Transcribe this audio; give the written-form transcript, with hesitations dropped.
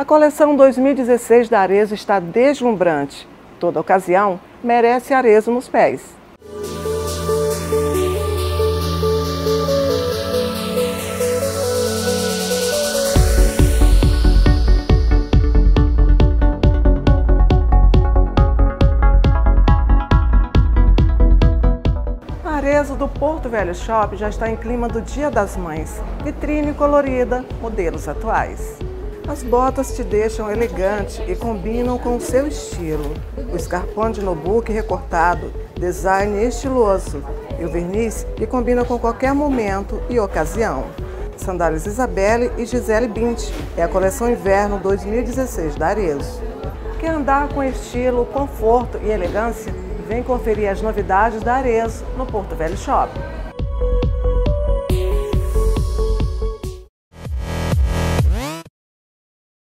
A coleção 2016 da Arezzo está deslumbrante. Toda ocasião merece Arezzo nos pés. A Arezzo do Porto Velho Shop já está em clima do Dia das Mães. Vitrine colorida, modelos atuais. As botas te deixam elegante e combinam com o seu estilo. O escarpão de nubuck recortado, design estiloso. E o verniz que combina com qualquer momento e ocasião. Sandálias Isabelle e Gisele Bündchen é a coleção Inverno 2016 da Arezzo. Quer andar com estilo, conforto e elegância? Vem conferir as novidades da Arezzo no Porto Velho Shop.